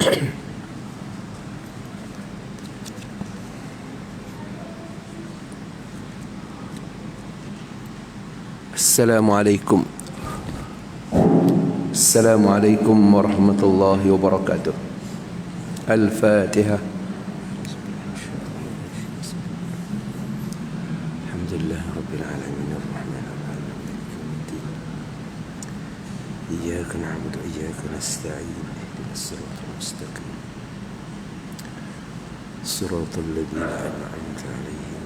Assalamualaikum. Assalamualaikum warahmatullahi wabarakatuh. Al-Fatihah. Alhamdulillah Rabbil Alamin Ar-Rahman Ar-Rahim Iyyaka na'budu wa iyyaka nasta'in ihdinas siratal mustaqim siratal ladzina an'amta 'alaihim.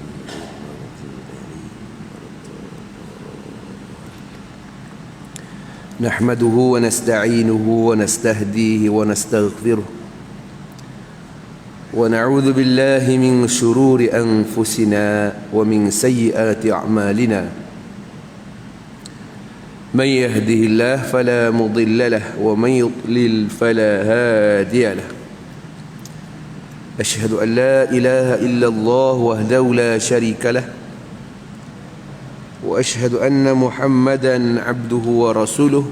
نحمده ونستعينه ونستهديه ونستغفره ونعوذ بالله من شرور أنفسنا ومن سيئات أعمالنا من يهده الله فلا مضل له ومن يضلل فلا هادي له أشهد أن لا إله إلا الله وحده لا شريك له وأشهد أن محمدا عبده ورسوله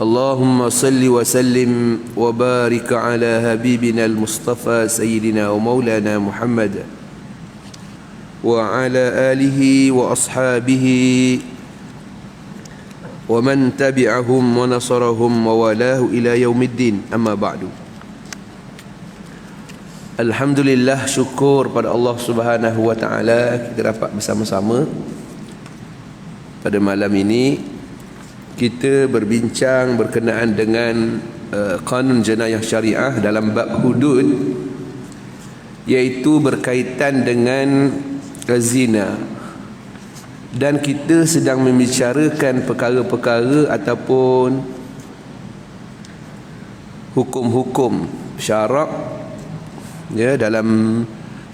اللهم صل وسلم وبارك على حبيبنا المصطفى سيدنا ومولانا محمد وعلى آله وأصحابه ومن تبعهم ونصرهم ووالاه إلى يوم الدين. أما بعد. Alhamdulillah, syukur pada Allah Subhanahu wa taala kita dapat bersama-sama pada malam ini. Kita berbincang berkenaan dengan kanun jenayah syariah dalam bab hudud, iaitu berkaitan dengan zina, dan kita sedang membicarakan perkara-perkara ataupun hukum-hukum syarak ya dalam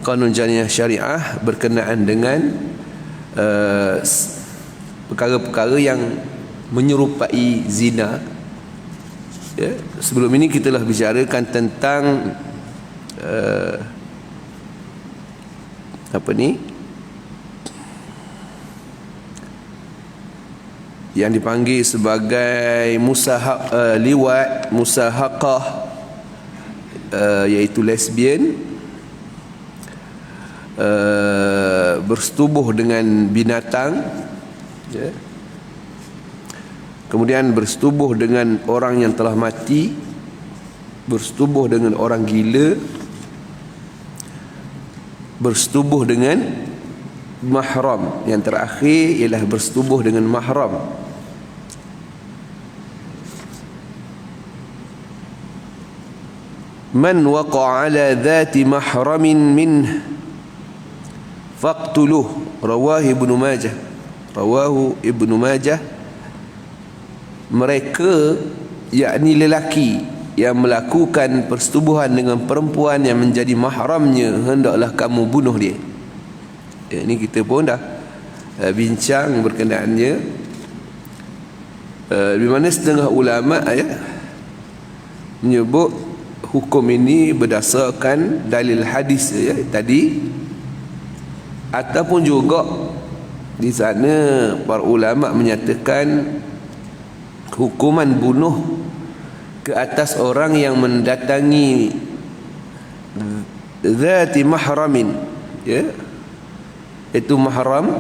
kanun jenayah syariah berkenaan dengan perkara-perkara yang menyerupai zina. Ya, sebelum ini kita telah bicarakan tentang yang dipanggil sebagai liwat, musahaqah, iaitu lesbian, bersetubuh dengan binatang, ya. Kemudian bersetubuh dengan orang yang telah mati, bersetubuh dengan orang gila, bersetubuh dengan mahram. Yang terakhir ialah bersetubuh dengan mahram. Man waqa'a ala dhati mahramin minh faqtuluh. Rawahu Ibnu Majah. Mereka, yakni lelaki yang melakukan persetubuhan dengan perempuan yang menjadi mahramnya, hendaklah kamu bunuh dia. Ini kita pun dah bincang berkenaannya. Di mana setengah ulama menyebut hukum ini berdasarkan dalil hadis tadi, ataupun juga di sana para ulama menyatakan hukuman bunuh ke atas orang yang mendatangi zati mahramin, ya, itu mahram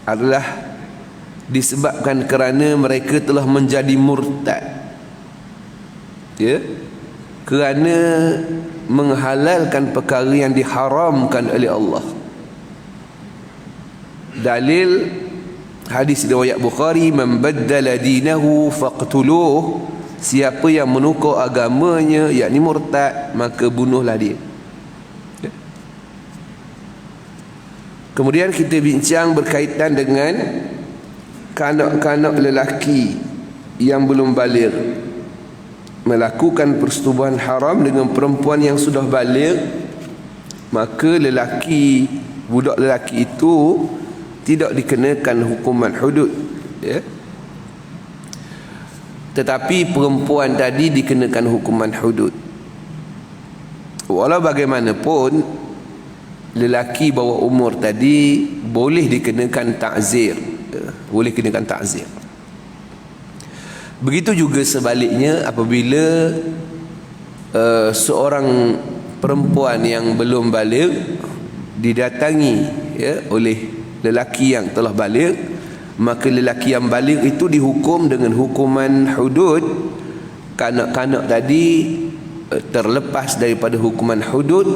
adalah disebabkan kerana mereka telah menjadi murtad, ya, kerana menghalalkan perkara yang diharamkan oleh Allah. Dalil hadis riwayat Bukhari, man baddala dinahu faqtuluh, siapa yang menukar agamanya yakni murtad, maka bunuhlah dia. Kemudian kita bincang berkaitan dengan kanak-kanak lelaki yang belum baligh melakukan persetubuhan haram dengan perempuan yang sudah baligh, maka budak lelaki itu tidak dikenakan hukuman hudud, ya. Tetapi perempuan tadi dikenakan hukuman hudud. Walau bagaimanapun, lelaki bawah umur tadi boleh dikenakan ta'zir, boleh dikenakan ta'zir. Begitu juga sebaliknya, apabila seorang perempuan yang belum baligh didatangi oleh lelaki yang telah baligh, maka lelaki yang baligh itu dihukum dengan hukuman hudud. Kanak-kanak tadi terlepas daripada hukuman hudud,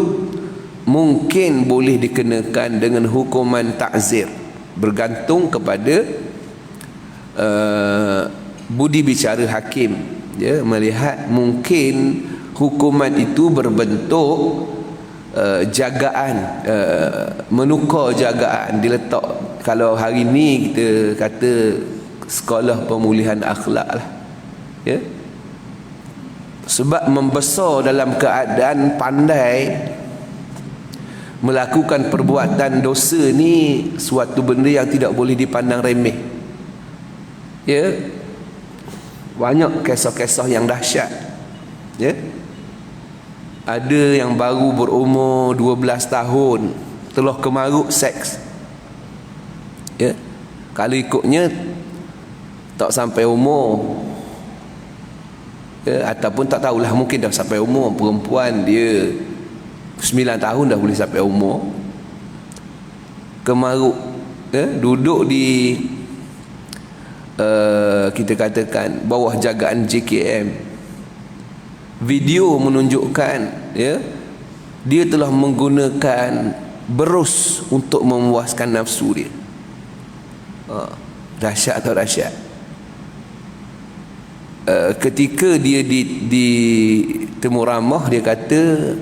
mungkin boleh dikenakan dengan hukuman ta'zir, bergantung kepada budi bicara hakim. Melihat mungkin hukuman itu berbentuk jagaan, menukar jagaan, diletak. Kalau hari ni kita kata sekolah pemulihan akhlak lah, sebab membesar dalam keadaan pandai melakukan perbuatan dosa ni suatu benda yang tidak boleh dipandang remeh. Banyak kisah-kisah yang dahsyat. Ada yang baru berumur 12 tahun telah kemaruk seks. Kalau ikutnya tak sampai umur, ataupun tak tahulah, mungkin dah sampai umur. Perempuan dia 9 tahun dah boleh sampai umur. Kemaruk, duduk di kita katakan bawah jagaan JKM. Video menunjukkan dia telah menggunakan berus untuk memuaskan nafsu dia. Dahsyat atau dahsyat. Ketika dia di temu ramah, dia kata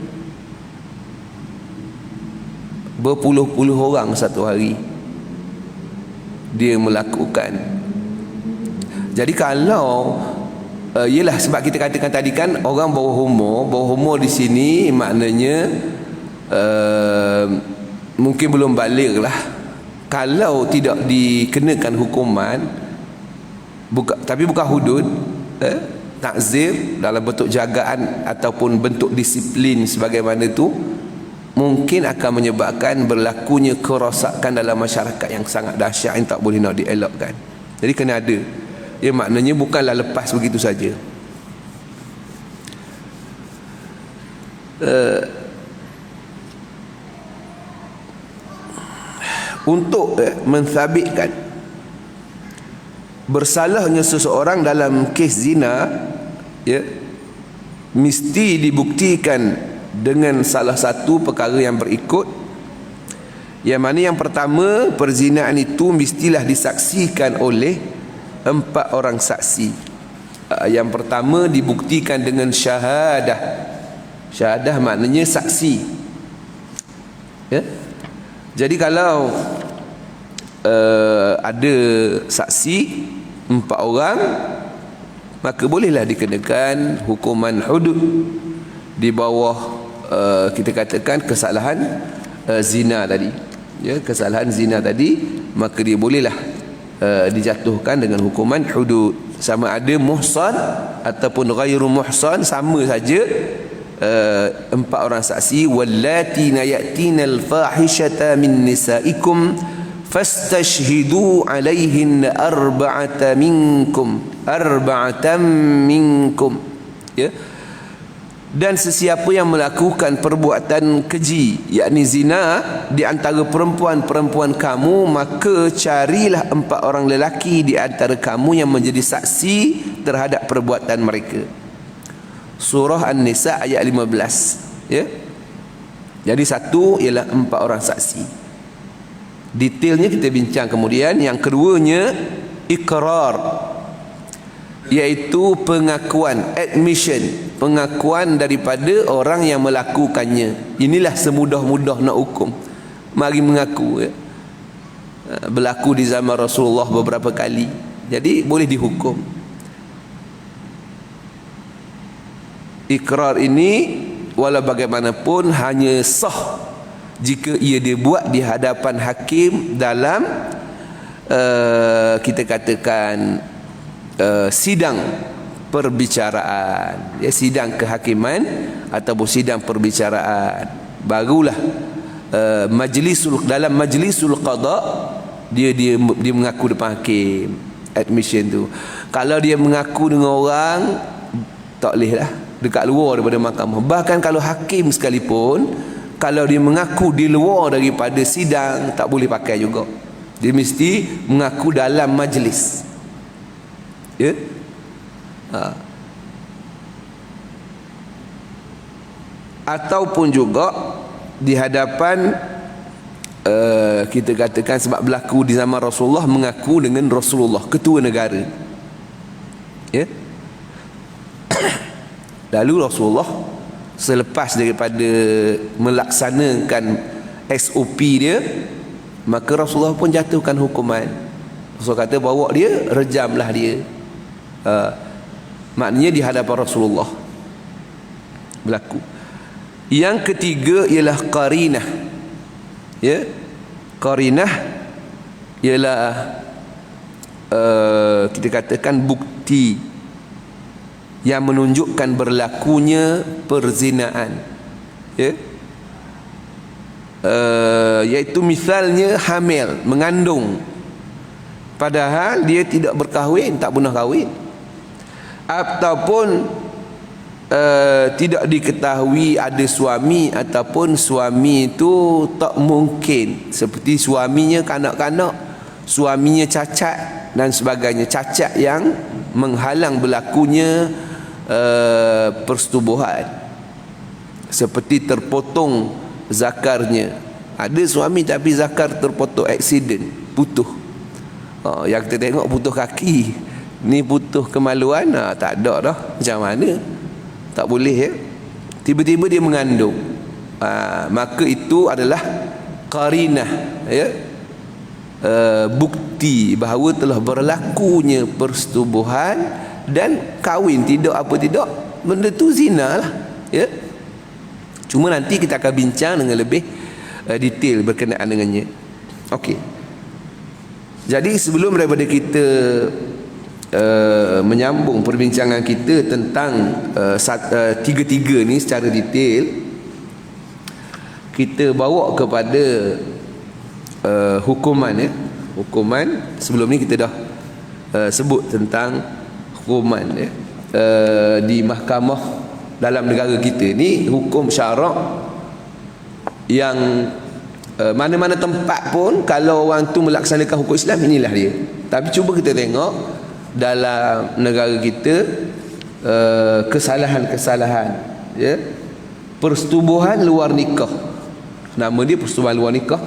berpuluh-puluh orang satu hari dia melakukan. Jadi kalau yelah, sebab kita katakan tadi kan orang bawah umur di sini maknanya mungkin belum baligh lah. Kalau tidak dikenakan hukuman, tapi bukan hudud, takzir dalam bentuk jagaan ataupun bentuk disiplin sebagaimana itu, mungkin akan menyebabkan berlakunya kerosakan dalam masyarakat yang sangat dahsyat yang tak boleh nak dielakkan. Jadi kena ada. Maknanya bukanlah lepas begitu saja. Untuk mensabitkan bersalahnya seseorang dalam kes zina, mesti dibuktikan dengan salah satu perkara yang berikut. Yang mana yang pertama, perzinaan itu mestilah disaksikan oleh 4 orang saksi. Yang pertama dibuktikan dengan syahadah. Syahadah maknanya saksi. Jadi kalau ada saksi 4 orang, maka bolehlah dikenakan hukuman hudud di bawah kita katakan kesalahan zina tadi. Kesalahan zina tadi, maka dia bolehlah dijatuhkan dengan hukuman hudud. Sama ada muhsan ataupun ghairu muhsan, sama saja. 4 orang saksi. Wallati yatinal fahishata min nisaikum fastashhidu alaihin arba'atan minkum. Dan sesiapa yang melakukan perbuatan keji, yakni zina, di antara perempuan-perempuan kamu, maka carilah 4 orang lelaki di antara kamu yang menjadi saksi terhadap perbuatan mereka. Surah An-Nisa ayat 15. Jadi satu ialah 4 orang saksi. Detailnya kita bincang kemudian. Yang keduanya ikrar, iaitu pengakuan, admission, pengakuan daripada orang yang melakukannya. Inilah semudah-mudah nak hukum. Mari mengaku. Berlaku di zaman Rasulullah beberapa kali. Jadi boleh dihukum. Ikrar ini walau bagaimanapun hanya sah jika ia dibuat di hadapan hakim dalam kita katakan sidang perbicaraan, sidang kehakiman ataupun sidang perbicaraan. Barulah dalam majlisul qada dia mengaku depan hakim, admission tu. Kalau dia mengaku dengan orang, tak boleh lah. dekat luar daripada mahkamah. Bahkan kalau hakim sekalipun, kalau dia mengaku di luar daripada sidang, tak boleh pakai juga. Dia mesti mengaku dalam majlis. Ya? Ataupun juga di hadapan kita katakan, sebab berlaku di zaman Rasulullah, mengaku dengan Rasulullah, ketua negara. Ya? Lalu Rasulullah selepas daripada melaksanakan SOP dia, maka Rasulullah pun jatuhkan hukuman. Rasulullah kata bawa dia, rejamlah dia. Maknanya di hadapan Rasulullah berlaku. Yang ketiga ialah qarinah. Ya, qarinah ialah kita katakan bukti yang menunjukkan berlakunya perzinaan. Ya, iaitu misalnya hamil, mengandung, padahal dia tidak berkahwin, tak pernah kahwin, ataupun tidak diketahui ada suami, ataupun suami itu tak mungkin, seperti suaminya kanak-kanak, suaminya cacat dan sebagainya, cacat yang menghalang berlakunya persetubuhan, seperti terpotong zakarnya. Ada suami tapi zakar terpotong, aksiden, putus. Yang kita tengok putus kaki, ni putus kemaluan, tak ada dah. Macam mana? Tak boleh, ya. Tiba-tiba dia mengandung, maka itu adalah qarinah, ya, bukti bahawa telah berlakunya persetubuhan dan kahwin. Tidak apa tidak, benda tu zina lah, ya. Cuma nanti kita akan bincang dengan lebih detail berkenaan dengannya. Okey. Jadi sebelum daripada kita menyambung perbincangan kita tentang tiga-tiga ni secara detail, kita bawa kepada hukuman, ya. Hukuman sebelum ni kita dah sebut tentang hukuman, ya, di mahkamah dalam negara kita ni. Hukum syarak yang mana-mana tempat pun, kalau orang tu melaksanakan hukum Islam, inilah dia. Tapi cuba kita tengok dalam negara kita, kesalahan-kesalahan, ya. Persetubuhan luar nikah, nama dia persetubuhan luar nikah,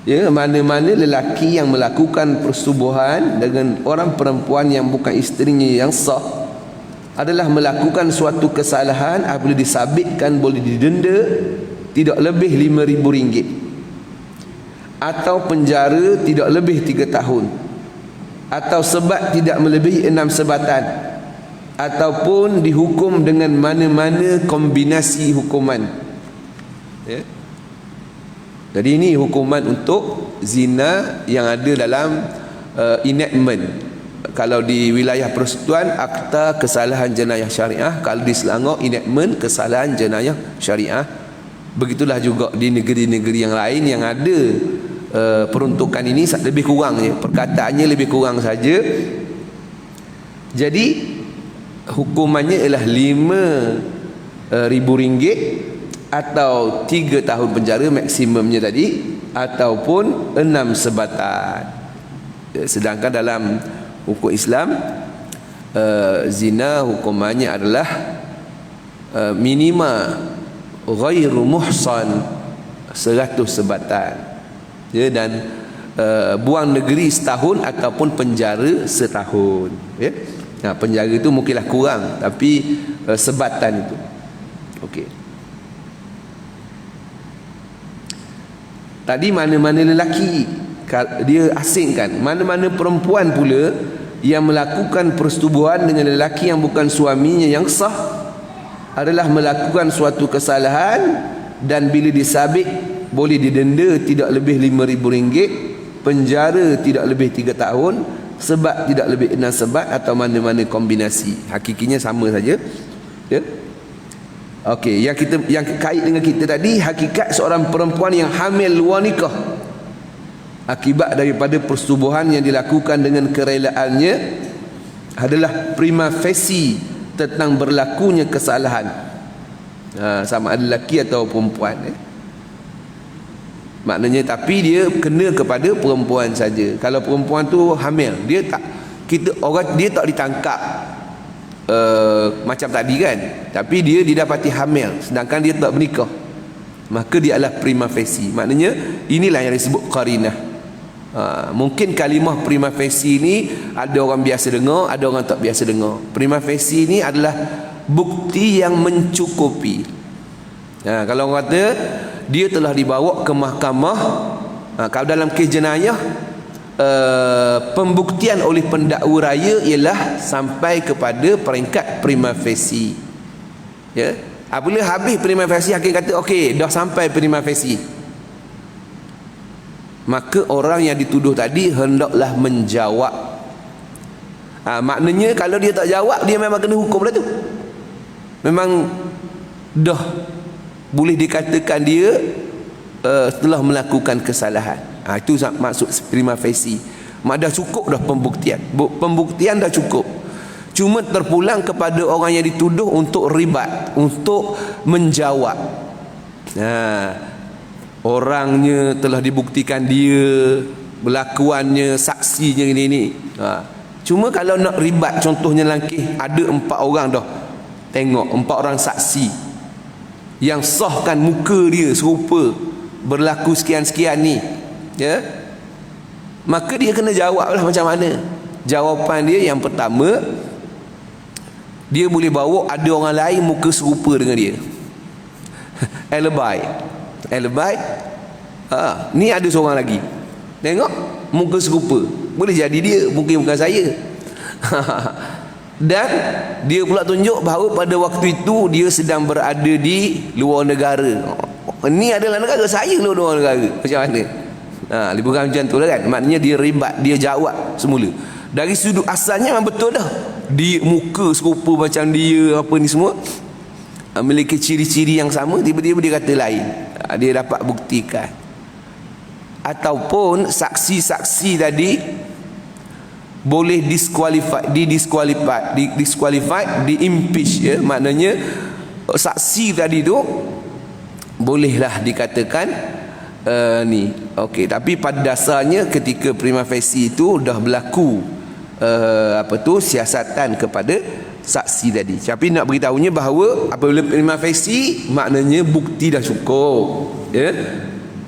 ya. Mana-mana lelaki yang melakukan persetubuhan dengan orang perempuan yang bukan isterinya yang sah adalah melakukan suatu kesalahan. Apabila disabitkan, boleh didenda tidak lebih RM5,000, atau penjara tidak lebih 3 tahun, atau sebat tidak melebihi 6 sebatan, ataupun dihukum dengan mana-mana kombinasi hukuman, ya. Jadi ini hukuman untuk zina yang ada dalam enactment. Kalau di wilayah persekutuan, Akta Kesalahan Jenayah Syariah. Kalau di Selangor, enactment Kesalahan Jenayah Syariah. Begitulah juga di negeri-negeri yang lain yang ada peruntukan ini lebih kurang, ya. Perkataannya lebih kurang saja. Jadi hukumannya ialah RM5,000 atau 3 tahun penjara maksimumnya tadi, ataupun 6 sebatan. Sedangkan dalam hukum Islam, zina hukumannya adalah minima ghairu muhsan 100 sebatan, ya, dan buang negeri setahun ataupun penjara setahun, ya. Nah, penjara itu mungkinlah kurang, tapi sebatan itu. Okey. Tadi mana-mana lelaki dia asingkan, mana-mana perempuan pula yang melakukan persetubuhan dengan lelaki yang bukan suaminya yang sah adalah melakukan suatu kesalahan, dan bila disabit boleh didenda tidak lebih RM5,000, penjara tidak lebih 3 tahun, sebat tidak lebih 6 sebat, atau mana-mana kombinasi. Hakikinya sama saja, ya. Okey, yang kait dengan kita tadi, hakikat seorang perempuan yang hamil luar nikah akibat daripada persetubuhan yang dilakukan dengan kerelaannya adalah prima facie tentang berlakunya kesalahan, sama ada lelaki atau perempuan, maknanya, tapi dia kena kepada perempuan saja. Kalau perempuan tu hamil, dia tak ditangkap macam tadi kan, tapi dia didapati hamil sedangkan dia tak bernikah, maka dia adalah prima facie. Maknanya inilah yang disebut qarinah. Mungkin kalimah prima facie ni ada orang biasa dengar, ada orang tak biasa dengar. Prima facie ni adalah bukti yang mencukupi. Kalau orang kata dia telah dibawa ke mahkamah, kalau dalam kes jenayah, pembuktian oleh pendakwa raya ialah sampai kepada peringkat prima facie. Ya, apabila habis prima facie, hakim kata okey, dah sampai prima facie, maka orang yang dituduh tadi hendaklah menjawab. Maknanya kalau dia tak jawab, dia memang kena hukum lah tu. Memang dah boleh dikatakan dia telah melakukan kesalahan. Itu maksud prima facie. Mak dah cukup dah pembuktian. Pembuktian dah cukup. Cuma terpulang kepada orang yang dituduh untuk ribat, untuk menjawab. Orangnya telah dibuktikan, dia berlakuannya, saksinya ini. Cuma kalau nak ribat, contohnya langkih, ada 4 orang dah tengok, 4 orang saksi yang sahkan muka dia serupa, berlaku sekian-sekian ni, ya, maka dia kena jawablah macam mana. Jawapan dia yang pertama, dia boleh bawa ada orang lain muka serupa dengan dia. Alibi. Ni ada seorang lagi, tengok muka serupa, boleh jadi dia, mungkin bukan saya. Dan dia pula tunjuk bahawa pada waktu itu dia sedang berada di luar negara. Ini adalah negara saya, luar negara. Macam mana? Lebih kurang macam tu lah kan. Maknanya dia ribat, dia jawab semula. Dari sudut asalnya memang betul dah, dia muka serupa macam dia, apa ni semua, memiliki ciri-ciri yang sama. Tiba-tiba dia kata lain. Dia dapat buktikan. Ataupun saksi-saksi tadi boleh disqualified, diimpeach, ya. Maknanya saksi tadi tu bolehlah dikatakan ni okey, tapi pada dasarnya ketika prima facie itu dah berlaku siasatan kepada saksi tadi. Tapi nak beritahunya bahawa apabila prima facie, maknanya bukti dah cukup, ya.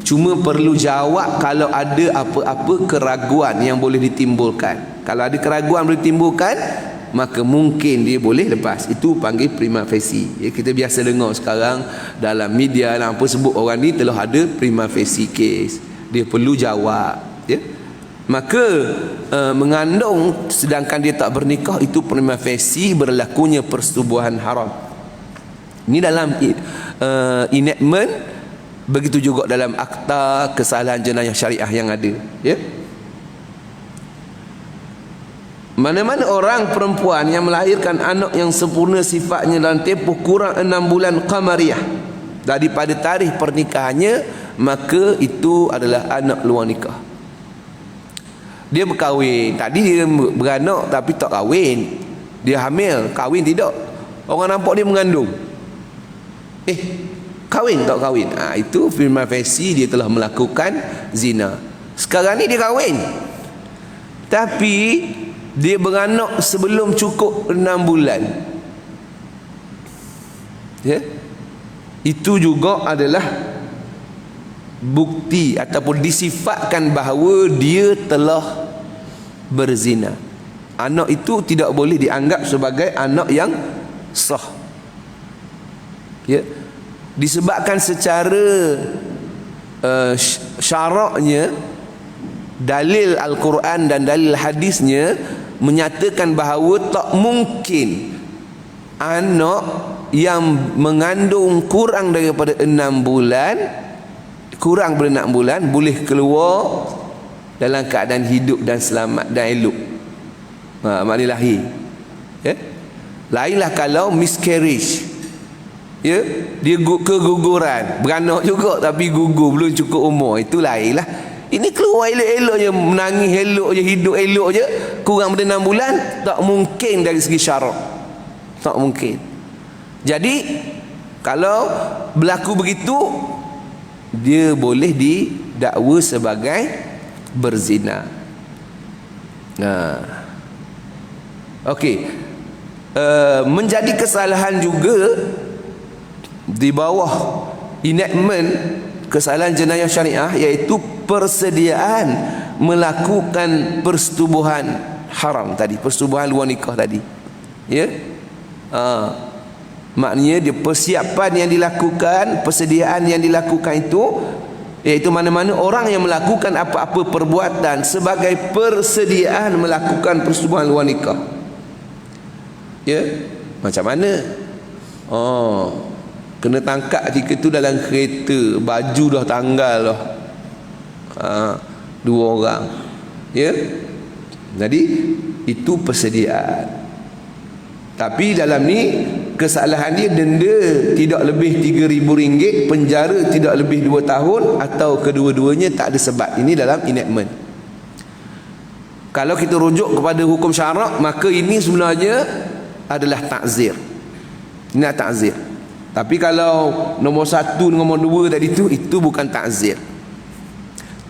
Cuma perlu jawab kalau ada apa-apa keraguan yang boleh ditimbulkan. Kalau ada keraguan boleh ditimbulkan, maka mungkin dia boleh lepas. Itu panggil prima facie. Ya, kita biasa dengar sekarang dalam media apa sebut orang ni telah ada prima facie case. Dia perlu jawab, ya. Maka mengandung sedangkan dia tak bernikah, itu prima facie berlakunya persetubuhan haram. Ini dalam enactment. Begitu juga dalam akta kesalahan jenayah syariah yang ada, ya. Mana-mana orang perempuan yang melahirkan anak yang sempurna sifatnya dalam tempoh kurang 6 bulan qamariyah daripada tarikh pernikahannya, maka itu adalah anak luar nikah. Dia berkahwin, tadi dia beranak tapi tak kahwin, dia hamil, kahwin tidak, orang nampak dia mengandung, kahwin tak kahwin, itu prima facie dia telah melakukan zina. Sekarang ni dia kahwin, tapi dia beranak sebelum cukup 6 bulan, ya. Itu juga adalah bukti ataupun disifatkan bahawa dia telah berzina. Anak itu tidak boleh dianggap sebagai anak yang sah, ya. Disebabkan secara syaraknya, dalil Al-Quran dan dalil hadisnya menyatakan bahawa tak mungkin anak yang mengandung kurang daripada 6 bulan, kurang daripada 6 bulan boleh keluar dalam keadaan hidup dan selamat dan elok. Maknanya lahir, ya. Lainlah kalau miscarriage, ya, dia keguguran, beranak juga tapi gugur belum cukup umur, itu lainlah. Ini keluar elok-elok je, menangis elok je, hidup elok je, kurang daripada 6 bulan, tak mungkin dari segi syarak. Tak mungkin. Jadi kalau berlaku begitu, dia boleh didakwa sebagai berzina. Okey. Menjadi kesalahan juga di bawah enactment kesalahan jenayah syariah, iaitu persediaan melakukan persetubuhan haram tadi, persetubuhan luar nikah tadi. Ya. Maknanya dia persiapan yang dilakukan, persediaan yang dilakukan itu, iaitu mana-mana orang yang melakukan apa-apa perbuatan sebagai persediaan melakukan persetubuhan luar nikah. Ya. Macam mana? Kena tangkap ketika tu dalam kereta, baju dah tanggal dah. 2 orang. Ya. Jadi itu persediaan. Tapi dalam ni kesalahan dia denda tidak lebih RM3,000, penjara tidak lebih 2 tahun, atau kedua-duanya tak ada sebab. Ini dalam enactment. Kalau kita rujuk kepada hukum syarak, maka ini sebenarnya adalah takzir. Ini takzir. Tapi kalau nombor 1 dengan nombor 2 tadi itu bukan takzir.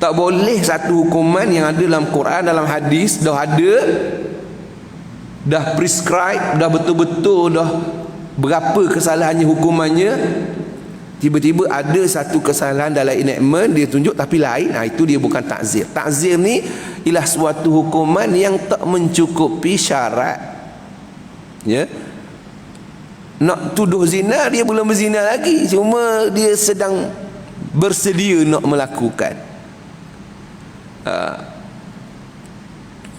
Tak boleh satu hukuman yang ada dalam Quran, dalam hadis, dah ada, dah prescribe, dah betul-betul, dah berapa kesalahannya hukumannya, tiba-tiba ada satu kesalahan dalam enactment dia tunjuk tapi lain. Itu dia bukan takzir. Takzir ni ialah suatu hukuman yang tak mencukupi syarat. Ya. Nak tuduh zina, dia belum berzina lagi, cuma dia sedang bersedia nak melakukan.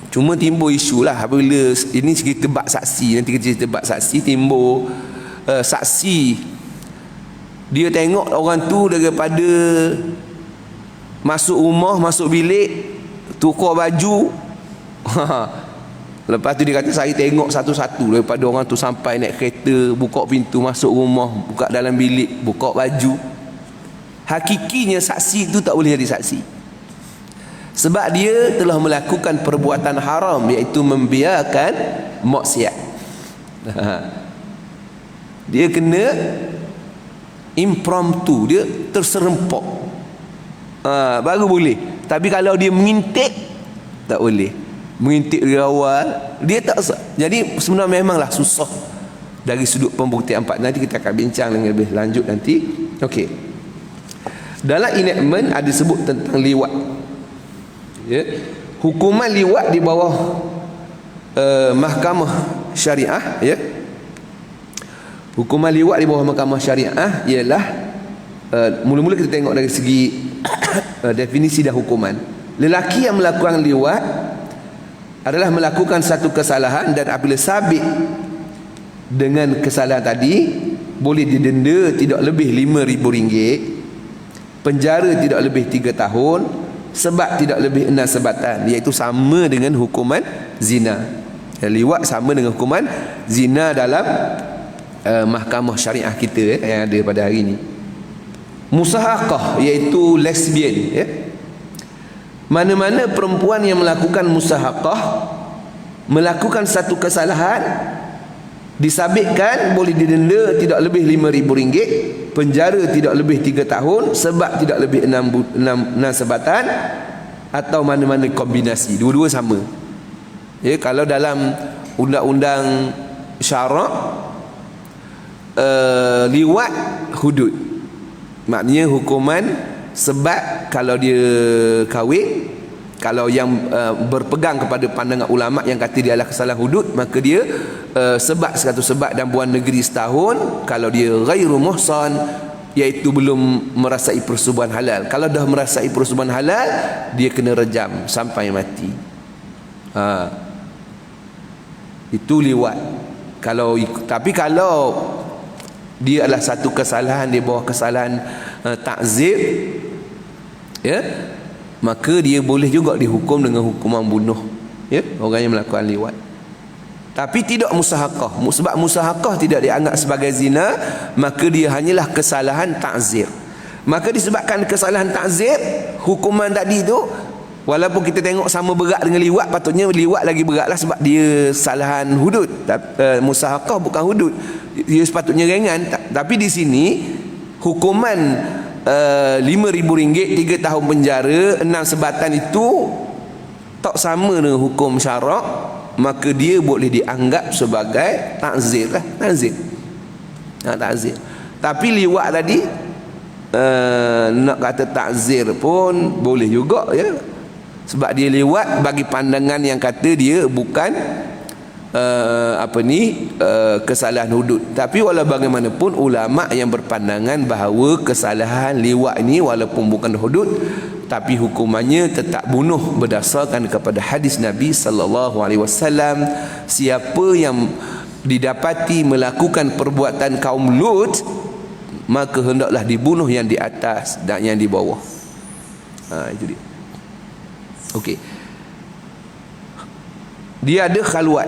Cuma timbul isu lah apabila ini cerita bab saksi. Nanti kita cerita bab saksi, timbul saksi, dia tengok orang tu daripada masuk rumah, masuk bilik, tukar baju. Lepas tu dia kata, saya tengok satu-satu daripada orang tu sampai naik kereta, buka pintu, masuk rumah, buka dalam bilik, buka baju. Hakikinya saksi itu tak boleh jadi saksi, sebab dia telah melakukan perbuatan haram, iaitu membiarkan maksiat. Dia kena impromptu, dia terserempak, baru boleh. Tapi kalau dia mengintip, tak boleh. Mengintip dari awal, dia tak sah. Jadi sebenarnya memanglah susah dari sudut pembuktian 4. Nanti kita akan bincang dengan lebih lanjut nanti. Okey. Dalam enactment ada sebut tentang liwat. Ya. Hukuman liwat di bawah mahkamah syariah, ya. Hukuman liwat di bawah mahkamah syariah ialah, mula-mula kita tengok dari segi definisi dan hukuman. Lelaki yang melakukan liwat adalah melakukan satu kesalahan, dan apabila sabit dengan kesalahan tadi, boleh didenda tidak lebih RM5,000, penjara tidak lebih 3 tahun, sebat tidak lebih 6 sebatan, iaitu sama dengan hukuman zina. Liwat sama dengan hukuman zina dalam mahkamah syariah kita yang ada pada hari ini. Musahaqah, iaitu lesbian, ya. Mana-mana perempuan yang melakukan musahaqah, melakukan satu kesalahan, disabitkan boleh didenda tidak lebih RM5,000, penjara tidak lebih 3 tahun, sebat tidak lebih 6 sebatan, atau mana-mana kombinasi. Dua-dua sama. Ya, kalau dalam undang-undang syarak, liwat hudud, maknanya hukuman sebab kalau dia kahwin, kalau yang berpegang kepada pandangan ulama yang kata dia adalah kesalahan hudud, maka dia sebat 100 sebat dan buang negeri setahun. Kalau dia ghairu muhsan, iaitu belum merasai persetubuhan halal. Kalau dah merasai persetubuhan halal, dia kena rejam sampai mati. Itu liwat. Tapi kalau dia adalah satu kesalahan di bawah kesalahan takzir, ya, maka dia boleh juga dihukum dengan hukuman bunuh, ya, orang yang melakukan liwat. Tapi tidak musahaqah, sebab musahaqah tidak dianggap sebagai zina, maka dia hanyalah kesalahan takzir. Maka disebabkan kesalahan takzir, hukuman tadi itu Walaupun kita tengok sama berat dengan liwat, patutnya liwat lagi beratlah sebab dia salahan hudud. Musahaqah bukan hudud. Dia sepatutnya ringan. Tapi di sini hukuman RM5,000, 3 tahun penjara, 6 sebatan itu tak sama dengan hukum syarak, maka dia boleh dianggap sebagai ta'zir lah. Ta'zir. Tapi liwat tadi nak kata ta'zir pun boleh juga ya. Sebab dia lewat bagi pandangan yang kata dia bukan kesalahan hudud. Tapi walau bagaimanapun ulama yang berpandangan bahawa kesalahan liwat ini walaupun bukan hudud, tapi hukumannya tetap bunuh berdasarkan kepada hadis Nabi sallallahu alaihi wasallam. Siapa yang didapati melakukan perbuatan kaum Lut, maka hendaklah dibunuh yang di atas dan yang di bawah. Itu dia. Okey. Dia ada khalwat.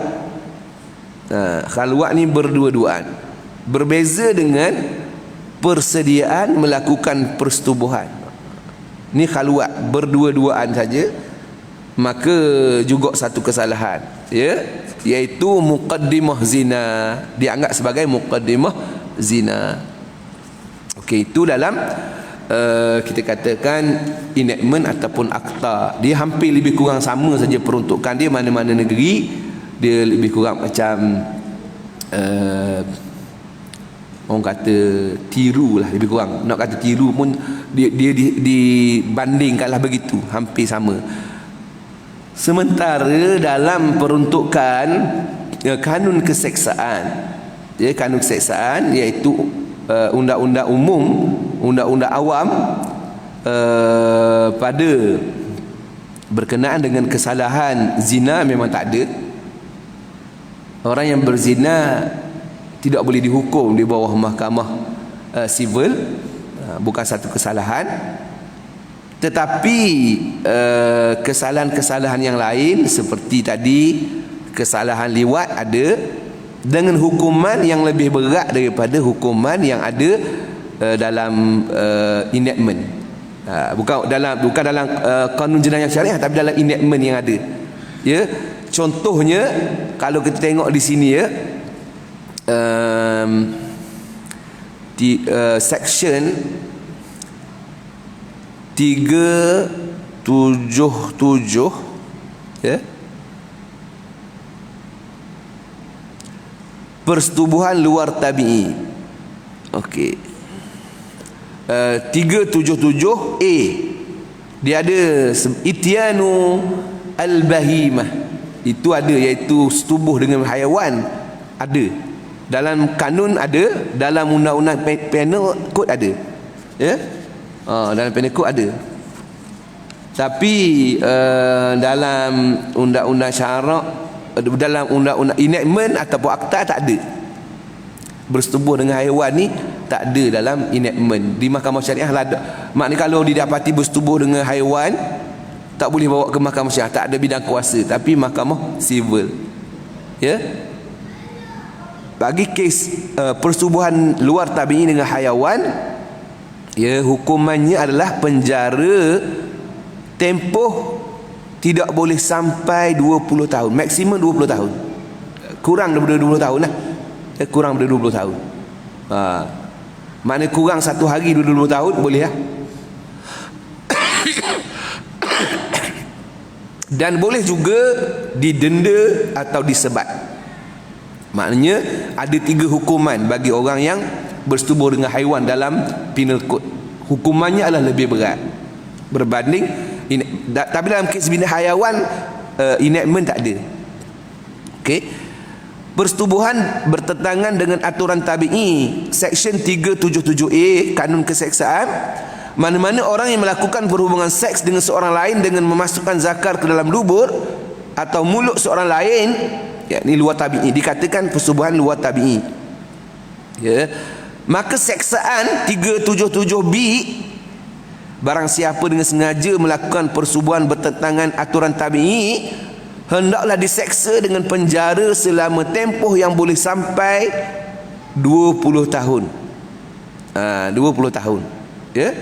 Khalwat ni berdua-duaan. Berbeza dengan persediaan melakukan persetubuhan. Ni khalwat berdua-duaan saja, maka juga satu kesalahan, ya, iaitu muqaddimah zina, dianggap sebagai muqaddimah zina. Okey, itu dalam kita katakan enactment ataupun akta. Dia hampir lebih kurang sama saja peruntukan dia. Mana-mana negeri dia lebih kurang macam orang kata tiru lah, lebih kurang. Nak kata tiru pun dia dibandingkanlah begitu, hampir sama. Sementara dalam peruntukan kanun keseksaan, ya, kanun keseksaan iaitu undang-undang umum, undang-undang awam pada berkenaan dengan kesalahan zina memang tak ada. Orang yang berzina tidak boleh dihukum di bawah mahkamah sivil, bukan satu kesalahan. Tetapi kesalahan-kesalahan yang lain seperti tadi kesalahan liwat ada, dengan hukuman yang lebih berat daripada hukuman yang ada dalam enactment. Bukan dalam kanun jenayah syariah, tapi dalam enactment yang ada. Ya, contohnya kalau kita tengok di sini ya, section 377 ya, persetubuhan luar tabi'i. Okey. 377A dia ada ityanu al-bahimah. Itu ada, iaitu setubuh dengan haiwan, ada. Dalam kanun ada, dalam undang-undang penal code ada. Ya? Dalam penal code ada. Tapi dalam undang-undang syarak, dalam undang-undang enactment ataupun akta tak ada. Bersetubuh dengan haiwan ni tak ada dalam enactment. Di mahkamah syariah lah ada. Maknanya kalau didapati bersetubuh dengan haiwan, tak boleh bawa ke mahkamah syariah, tak ada bidang kuasa, tapi mahkamah sivil. Ya. Bagi kes persetubuhan luar tabi'i dengan haiwan, ya, hukumannya adalah penjara tempoh tidak boleh sampai 20 tahun, maksimum 20 tahun. Kurang daripada 20 tahun lah. Kurang daripada 20 tahun. Maknanya kurang 1 hari 20 tahun boleh lah. Dan boleh juga didenda atau disebat. Maknanya ada 3 hukuman bagi orang yang bersetubuh dengan haiwan dalam penal code. Hukumannya adalah lebih berat berbanding tapi dalam kes bina haiwan enactment tak ada. Okey. Persetubuhan bertentangan dengan aturan tabi'i, section 377A kanun keseksaan, mana-mana orang yang melakukan berhubungan seks dengan seorang lain dengan memasukkan zakar ke dalam dubur atau mulut seorang lain, yakni luar tabi'i, dikatakan persetubuhan luar tabi'i. Ya. Maka seksaan 377B, barang siapa dengan sengaja melakukan persetubuhan bertentangan aturan tabi'i, hendaklah diseksa dengan penjara selama tempoh yang boleh sampai 20 tahun. 20 tahun. Ya.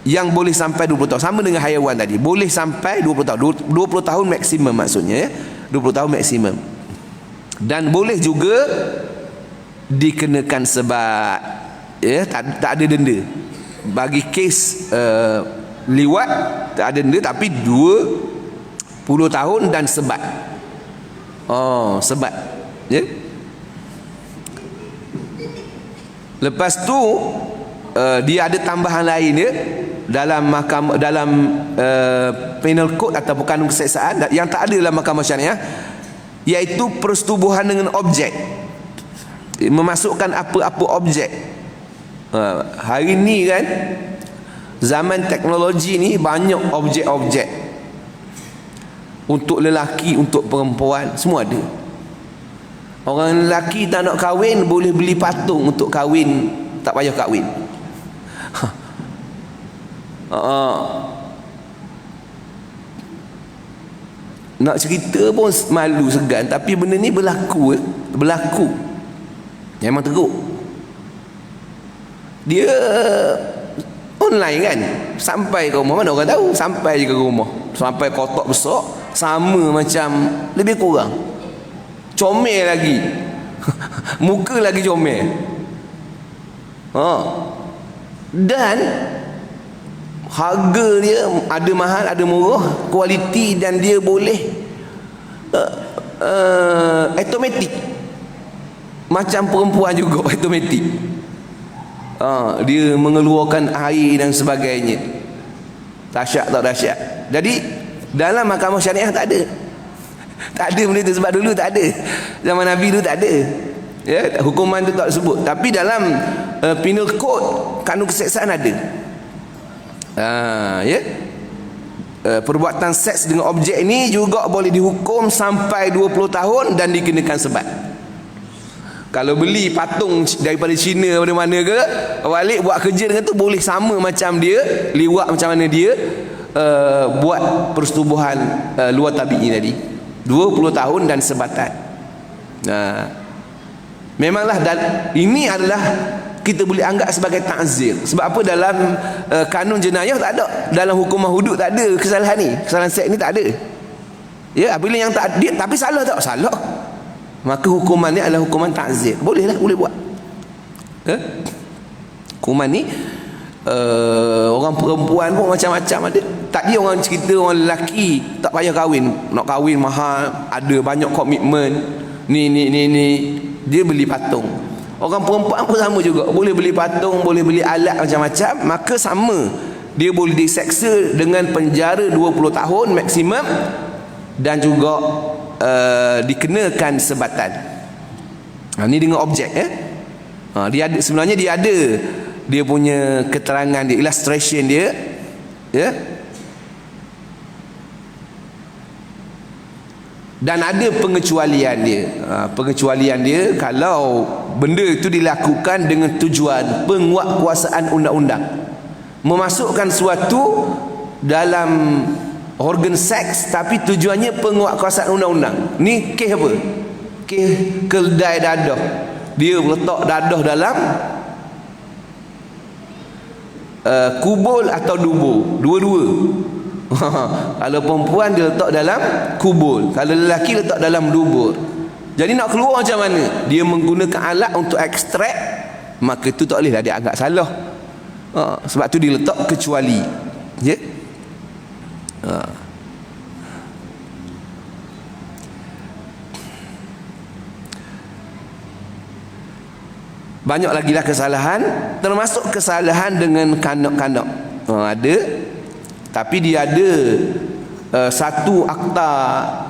yang boleh sampai 20 tahun. Sama dengan haiwan tadi, boleh sampai 20 tahun. 20 tahun maksimum maksudnya, ya. 20 tahun maksimum. Dan boleh juga dikenakan sebat, ya, tak ada denda. Bagi kes liwat tak ada denda, tapi 20 tahun dan sebat. Sebat, ya. Lepas tu dia ada tambahan lain, ya, dalam penal code ataupun kanun keseksaan yang tak ada dalam mahkamah syariah, iaitu persetubuhan dengan objek. Memasukkan apa-apa objek. Hari ni kan, zaman teknologi ni banyak objek-objek. Untuk lelaki, untuk perempuan, semua ada. Orang lelaki tak nak kahwin, boleh beli patung untuk kahwin, tak payah kahwin. Nak cerita pun malu, segan. Tapi benda ni berlaku. Memang teruk. Dia online kan, sampai ke rumah, mana orang tahu, sampai je ke rumah, sampai kotak besar, sama macam, lebih kurang comel lagi. Muka lagi comel. Dan harga dia ada mahal, ada murah, kualiti, dan dia boleh automatik. Macam perempuan juga automatik. Dia mengeluarkan air dan sebagainya. Dahsyat tak dahsyat? Jadi dalam mahkamah syariah tak ada. Tak ada benda tu, sebab dulu tak ada. Zaman Nabi dulu tak ada. Ya, hukuman tu tak sebut. Tapi dalam penal code, kanun keseksaan ada. Ya. Perbuatan seks dengan objek ini juga boleh dihukum sampai 20 tahun dan dikenakan sebat. Kalau beli patung daripada China, dari mana ke, balik buat kerja dengan tu, boleh sama macam dia, liwat macam mana dia buat persetubuhan luar tabi'i tadi. 20 tahun dan sebatan. Memanglah, dan ini adalah kita boleh anggap sebagai ta'zir. Sebab apa? Dalam kanun jenayah tak ada, dalam hukuman hudud tak ada kesalahan ni. Kesalahan seks ni tak ada. Ya, apabila yang tak dia, tapi salah tak? Salah. Maka hukuman ni adalah hukuman ta'zir. Bolehlah, boleh buat. Hukuman ni orang perempuan pun macam-macam ada. Tadi orang cerita orang lelaki tak payah kahwin, nak kahwin mahal, ada banyak komitmen, ni dia beli patung. Orang perempuan pun sama juga, boleh beli patung, boleh beli alat macam-macam. Maka sama, dia boleh diseksa dengan penjara 20 tahun maksimum, dan juga dikenakan sebatan. Ni dengan objek, dia ada, sebenarnya dia ada dia punya keterangan dia, illustration dia, ya. Dan ada pengecualian dia. Pengecualian dia kalau benda itu dilakukan dengan tujuan penguatkuasaan undang-undang, memasukkan suatu dalam organ seks tapi tujuannya penguatkuasaan undang-undang. Ni kes apa? Kes keldai dadah. Dia letak dadah dalam kubul atau dubur, dua-dua. Kalau perempuan dia letak dalam kubul, kalau lelaki letak dalam dubur. Jadi nak keluar macam mana? Dia menggunakan alat untuk ekstrak, maka itu tak bolehlah dia anggap salah. Sebab tu dia letak kecuali, ya. Banyak lagi lah kesalahan, termasuk kesalahan dengan kanak-kanak. Ada, tapi dia ada satu akta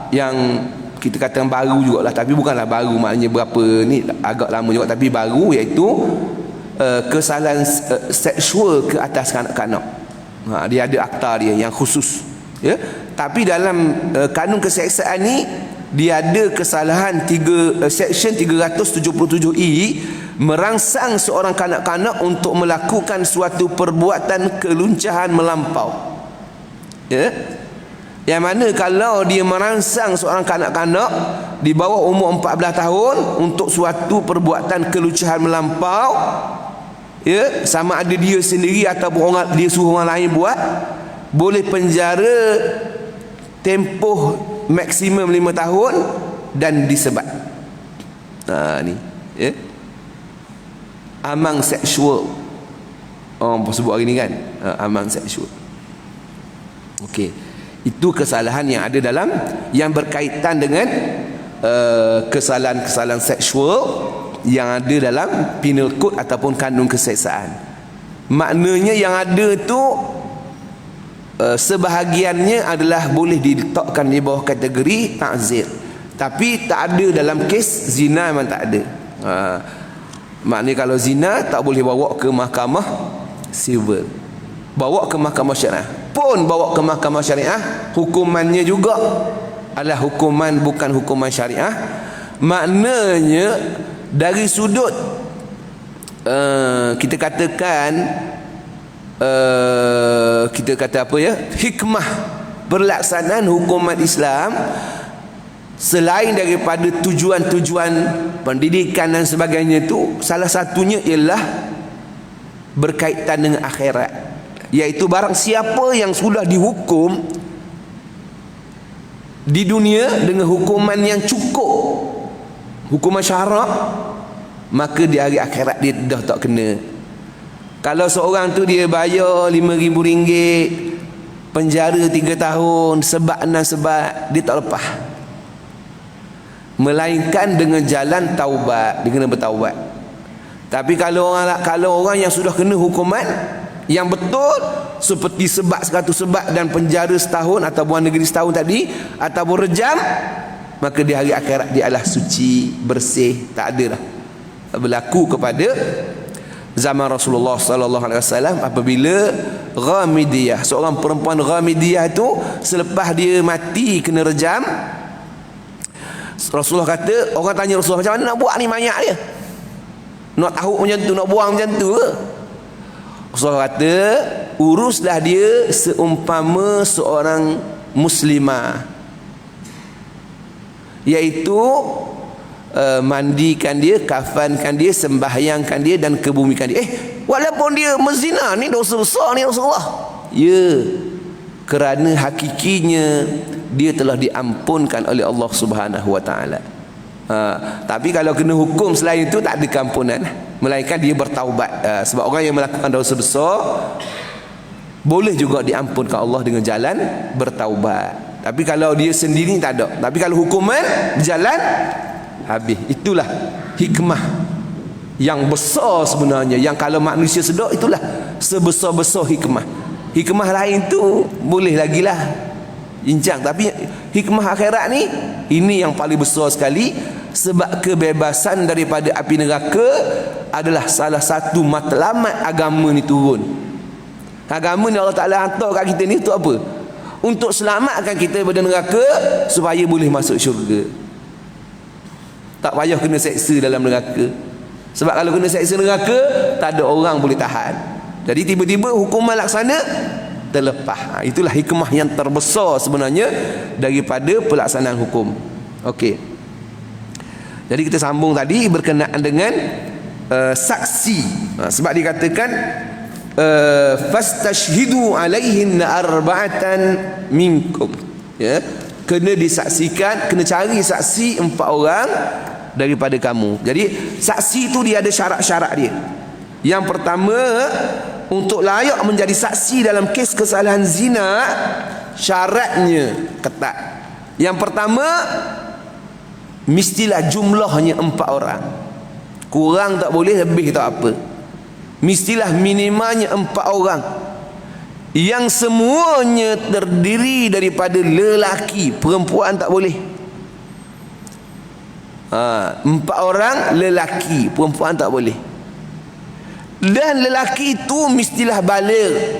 yang kita kata baru jugalah, tapi bukanlah baru maknanya berapa ni, agak lama juga, tapi baru, iaitu kesalahan seksual ke atas kanak-kanak. Dia ada akta dia yang khusus, ya. Tapi dalam kanun keseksaan ni dia ada kesalahan section 377E, merangsang seorang kanak-kanak untuk melakukan suatu perbuatan keluncahan melampau, ya. Yang mana kalau dia merangsang seorang kanak-kanak di bawah umur 14 tahun untuk suatu perbuatan keluncahan melampau, ya, sama ada dia sendiri ataupun orang dia suruh orang lain buat, boleh penjara tempoh maksimum 5 tahun dan disebat. Ni ya, amang seksual orang sebut hari ni kan, amang seksual. Okey, itu kesalahan yang ada dalam yang berkaitan dengan kesalahan-kesalahan seksual yang ada dalam penal code ataupun kanun keseksaan. Maknanya yang ada tu sebahagiannya adalah boleh diletakkan di bawah kategori ta'zir, tapi tak ada dalam kes zina, memang tak ada. Maknanya kalau zina tak boleh bawa ke mahkamah civil, bawa ke mahkamah syariah. Pun bawa ke mahkamah syariah, hukumannya juga adalah hukuman bukan hukuman syariah. Maknanya dari sudut kita katakan kita kata apa ya, hikmah pelaksanaan hukuman Islam, selain daripada tujuan-tujuan pendidikan dan sebagainya itu, salah satunya ialah berkaitan dengan akhirat, iaitu barang siapa yang sudah dihukum di dunia dengan hukuman yang cukup, hukuman syarak, maka di hari akhirat dia dah tak kena. Kalau seorang tu dia bayar RM5,000, penjara 3 tahun, sebat 6 sebat, dia tak lepas, melainkan dengan jalan taubat, dia kena bertaubat. Tapi kalau orang yang sudah kena hukuman yang betul, seperti sebat 100 sebat dan penjara setahun atau buang negeri setahun tadi, ataupun rejam, maka di hari akhirat dia adalah suci, bersih, tak ada dah berlaku kepada zaman Rasulullah sallallahu alaihi wasallam apabila Ghamidiyah, seorang perempuan Ghamidiyah itu selepas dia mati kena rejam, Rasulullah kata, orang tanya Rasulullah, macam mana nak buat ni mayat dia, nak tahu macam tu, nak buang macam tu ke? Rasulullah kata, uruslah dia seumpama seorang muslimah, iaitu mandikan dia, kafankan dia, sembahyangkan dia dan kebumikan dia. Walaupun dia menzina, ni dosa besar ni Rasulullah. Ya, kerana hakikinya dia telah diampunkan oleh Allah Subhanahu wa taala. Tapi kalau kena hukum selain itu tak ada keampunan, melainkan dia bertaubat. Sebab orang yang melakukan dosa besar boleh juga diampunkan Allah dengan jalan bertaubat. Tapi kalau dia sendiri tak ada. Tapi kalau hukuman berjalan, habis. Itulah hikmah yang besar sebenarnya, yang kalau manusia sedar, itulah sebesar-besar hikmah. Hikmah lain tu boleh lagi lah bincang, tapi hikmah akhirat ni, ini yang paling besar sekali. Sebab kebebasan daripada api neraka adalah salah satu matlamat agama ni turun. Agama ni Allah Ta'ala hantar kat kita ni untuk apa? Untuk selamatkan kita daripada neraka, supaya boleh masuk syurga. Tak payah kena seksa dalam neraka. Sebab kalau kena seksa neraka, tak ada orang boleh tahan. Jadi tiba-tiba hukuman laksana, terlepas. Itulah hikmah yang terbesar sebenarnya daripada pelaksanaan hukum. Okey. Jadi kita sambung tadi berkenaan dengan saksi. Sebab dikatakan fastashhidu alaihinna arba'atan minkum. Ya, kena disaksikan, kena cari saksi 4 orang daripada kamu. Jadi saksi itu dia ada syarat-syarat dia. Yang pertama, untuk layak menjadi saksi dalam kes kesalahan zina, syaratnya ketat. Yang pertama, mestilah jumlahnya 4 orang. Kurang tak boleh, lebih tak apa. Mestilah minimalnya 4 orang, yang semuanya terdiri daripada lelaki, perempuan tak boleh. 4 orang lelaki, perempuan tak boleh. Dan lelaki itu mestilah baligh.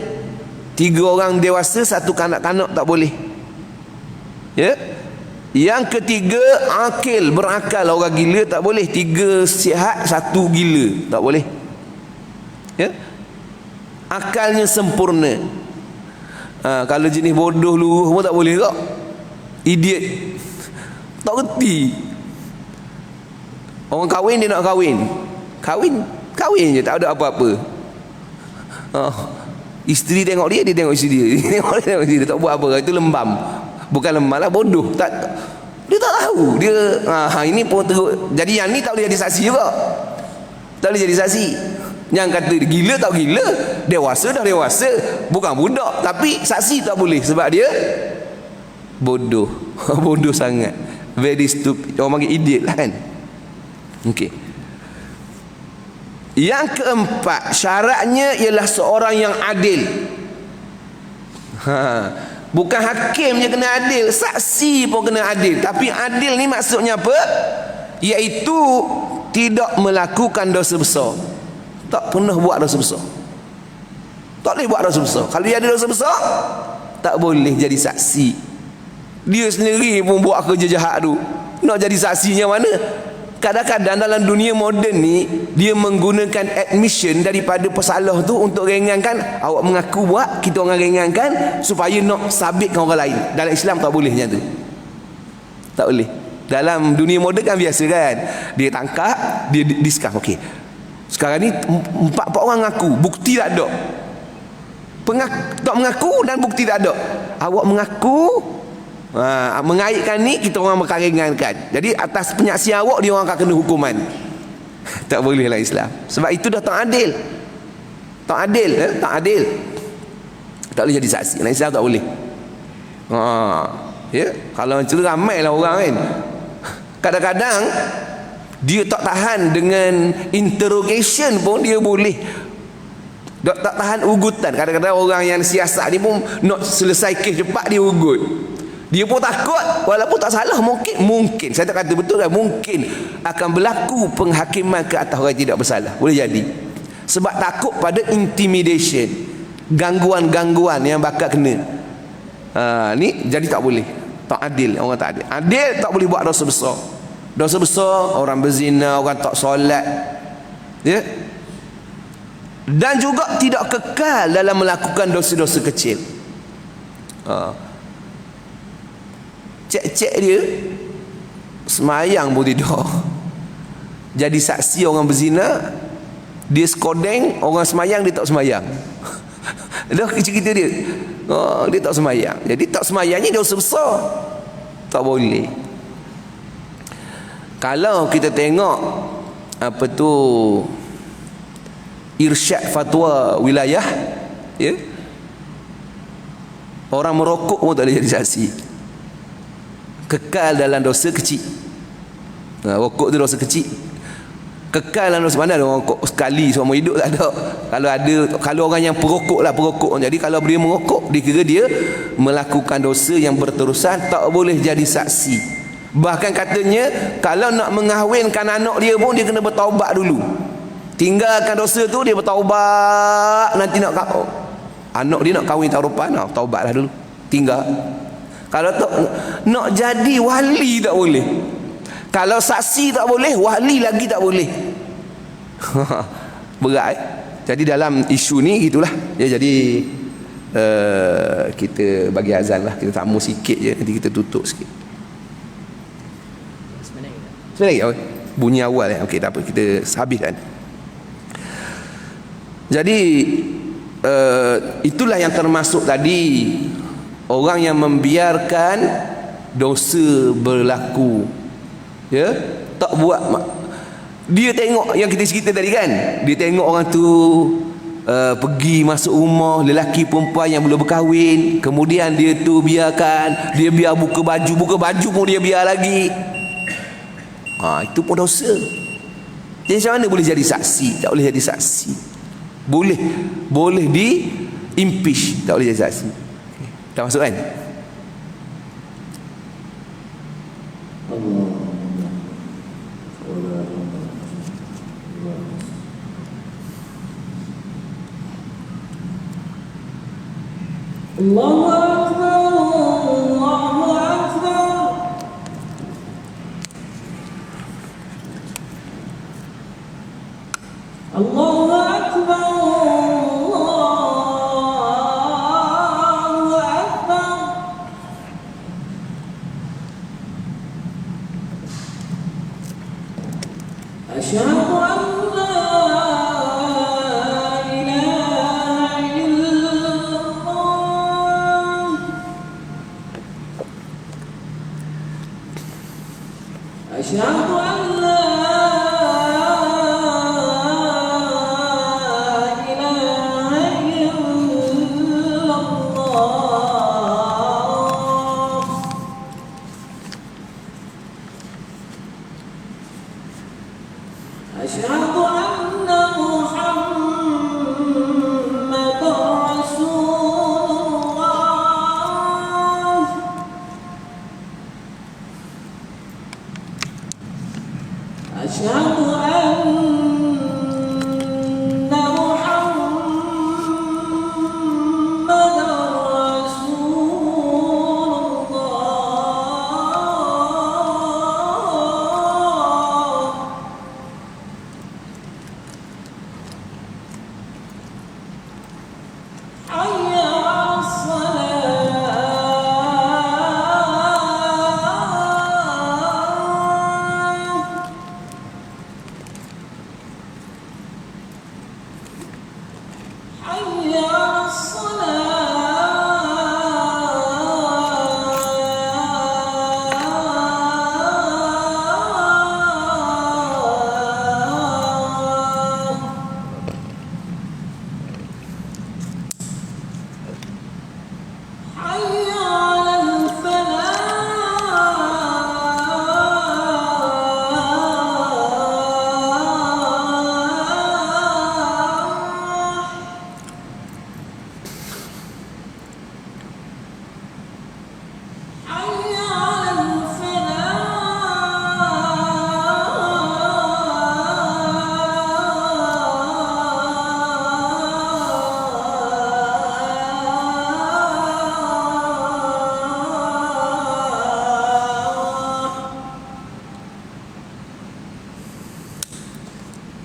3 orang dewasa, 1 kanak-kanak tak boleh. Ya. Yang ketiga, akil, berakal. Orang gila tak boleh. 3 sihat, 1 gila tak boleh. Ya. Akalnya sempurna. Kalau jenis bodoh luruh pun tak boleh tak? Idiot, tak reti. Orang kahwin, dia nak kahwin Kahwin je, tak ada apa-apa. Isteri tengok dia, dia tengok isteri dia. Dia tengok isteri dia, tak buat apa. Itu lembam. Bukan lembam lah, bodoh. Dia tak tahu. Dia ini pun teruk. Jadi yang ni tak boleh jadi saksi juga. Tak boleh jadi saksi. Yang kata gila tak gila, dewasa dah dewasa, bukan budak. Tapi saksi tak boleh sebab dia bodoh. Bodoh sangat. Very stupid. Orang panggil idiot lah kan. Okey. Yang keempat, syaratnya ialah seorang yang adil. Bukan hakim je kena adil, saksi pun kena adil. Tapi adil ni maksudnya apa? Iaitu tidak melakukan dosa besar. Tak pernah buat dosa besar. Tak boleh buat dosa besar. Kalau dia ada dosa besar, tak boleh jadi saksi. Dia sendiri pun buat kerja jahat tu, nak jadi saksinya mana? Kadang-kadang dalam dunia moden ni, dia menggunakan admission daripada pesalah tu untuk ringankan. Awak mengaku buat, kita orang ringankan supaya nak sabitkan orang lain. Dalam Islam tak boleh macam tu. Tak boleh. Dalam dunia moden kan biasa kan, dia tangkap, dia discuss. Okey, sekarang ni empat orang ngaku, bukti tak ada. Tak mengaku dan bukti tak ada. Awak mengaku, mengaitkan ni, kita orang akan ringankan. Jadi atas penyaksian awak, dia orang akan kena hukuman. Tak boleh lah Islam. Sebab itu dah tak adil. Tak adil, tak adil. Tak boleh jadi saksi. Dalam Islam tak boleh. Ya, kalau macam tu ramai lah orang kan. Kadang-kadang dia tak tahan dengan interrogation pun dia boleh. Tak tahan ugutan. Kadang-kadang orang yang siasat ni pun nak selesai kes cepat, dia ugut. Dia pun takut, walaupun tak salah, mungkin saya tak kata betul kan, mungkin akan berlaku penghakiman ke atas orang yang tidak bersalah. Boleh jadi. Sebab takut pada intimidation, gangguan-gangguan yang bakal kena. Ni jadi tak boleh. Tak adil, orang tak adil. Adil tak boleh buat dosa besar. Dosa besar, orang berzina, orang tak solat. Ya. Dan juga tidak kekal dalam melakukan dosa-dosa kecil. Cek-cek dia semayang pun tidak, jadi saksi orang berzina. Dia skodeng orang semayang, dia tak semayang. Dah cerita dia, dia tak semayang. Jadi tak semayangnya dosa besar. Tak boleh. Kalau kita tengok apa tu, irsyad fatwa wilayah, ya, orang merokok pun tak boleh jadi saksi. Kekal dalam dosa kecil. Rokok tu dosa kecil. Kekal dalam dosa, mana ada orang rokok sekali seumur hidup, tak ada. Kalau ada, kalau orang yang perokok lah, perokok. Jadi kalau dia merokok, dikira dia melakukan dosa yang berterusan, tak boleh jadi saksi. Bahkan katanya, kalau nak mengahwinkan anak dia pun, dia kena bertaubat dulu. Tinggalkan dosa tu, dia bertaubat. Nanti nak anak dia nak kahwin tahun depan, taubatlah dulu, tinggal. Kalau tak nak jadi wali tak boleh. Kalau saksi tak boleh, wali lagi tak boleh. Berat. Jadi dalam isu ni gitulah. Ya, jadi kita bagi azan lah. Kita tamu sikit je, nanti kita tutup sikit. Sebenarnya bunyi awal ya. Okey, tak apa, kita habiskan. Jadi itulah yang termasuk tadi, orang yang membiarkan dosa berlaku, ya, tak buat. Dia tengok yang kita cerita tadi kan, dia tengok orang tu pergi masuk rumah lelaki perempuan yang belum berkahwin, kemudian dia tu biarkan, dia biar buka baju pun dia biar lagi. Itu pun dosa. Jadi macam mana boleh jadi saksi? Tak boleh jadi saksi. Boleh di impeach, tak boleh jadi saksi. Tak masuk kan? Allahu Akbar, Allahu Akbar. Allahu Akbar, Allahu Akbar. Asyhadu an la أشهد أن لا إله إلا الله أشهد أن محمد رسول الله أشهد أن محمد رسول الله حي على الصلاة حي على الصلاة حي على الفلاح حي على الفلاح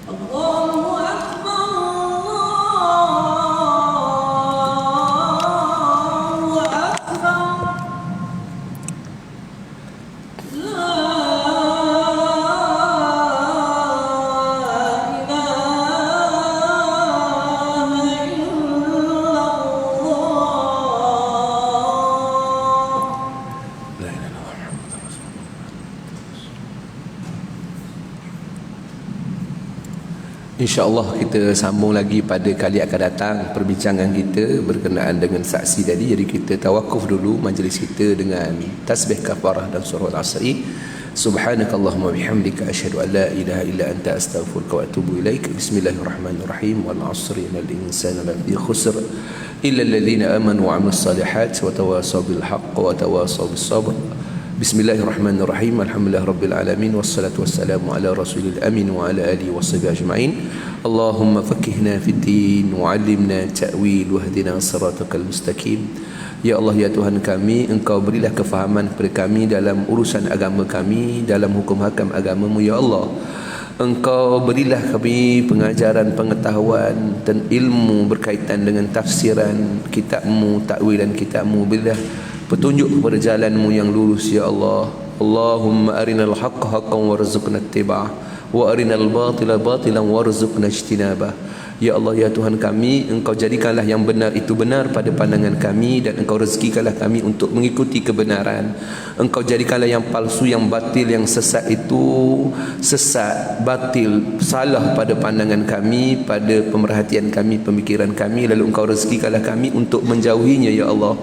الله أكبر الله أكبر لا إله إلا الله InsyaAllah kita sambung lagi pada kali akan datang perbincangan kita berkenaan dengan saksi tadi. Jadi kita tawakuf dulu majlis kita dengan tasbih kafarah dan surah Al-Asri. Subhanakallahumma bihamdika asyhadu an la ilaha illa anta astaghfiruka wa atubu ilaik. Bismillahirrahmanirrahim. Wal 'asri innal insana lafi khusr illa alladhina amanu wa 'amilus solihat wa tawasaw bil haqq wa tawasaw bis sabr. Bismillahirrahmanirrahim. Alhamdulillahirabbil alamin wassalatu wassalamu ala rasulil amin wa ala alihi washabihi ajma'in. Allahumma faqqihna fid din wa 'allimna ta'wil wahdina siratal mustaqim. Ya Allah, ya Tuhan kami, Engkau berilah kefahaman kepada kami dalam urusan agama kami, dalam hukum hakam agamamu ya Allah. Engkau berilah kami pengajaran, pengetahuan dan ilmu berkaitan dengan tafsiran kitabmu, takwilan kitabmu. Berilah petunjuk kepada jalanmu yang lurus ya Allah. Allahumma arinal haqqa haqqan warzuqna ittiba'ah wa arinal batila batilan warzuqna ijtinabah. Ya Allah, ya Tuhan kami, Engkau jadikanlah yang benar itu benar pada pandangan kami, dan Engkau rezekikanlah kami untuk mengikuti kebenaran. Engkau jadikanlah yang palsu, yang batil, yang sesat itu sesat, batil, salah pada pandangan kami, pada pemerhatian kami, pemikiran kami. Lalu Engkau rezekikanlah kami untuk menjauhinya ya Allah.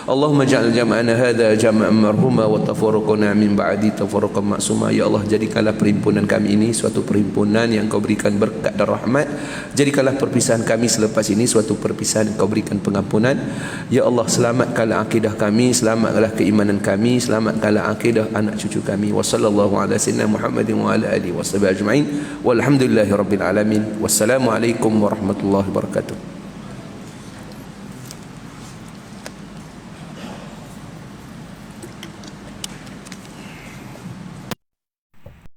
Allahumma ja'al jam'ana hadha jam'an marhuma wa tafarruqana min ba'di tafarruqan ma'suma. Ya Allah, jadikanlah perhimpunan kami ini suatu perhimpunan yang Kau berikan berkat dan rahmat. Jadikanlah perpisahan kami selepas ini suatu perpisahan yang Kau berikan pengampunan. Ya Allah, selamatkanlah akidah kami, selamatkanlah keimanan kami, selamatkanlah akidah anak cucu kami. Wa sallallahu ala sayyidina Muhammadin wa ala alihi washabihi ajma'in. Walhamdulillahirabbil alamin. Wassalamualaikum warahmatullahi wabarakatuh.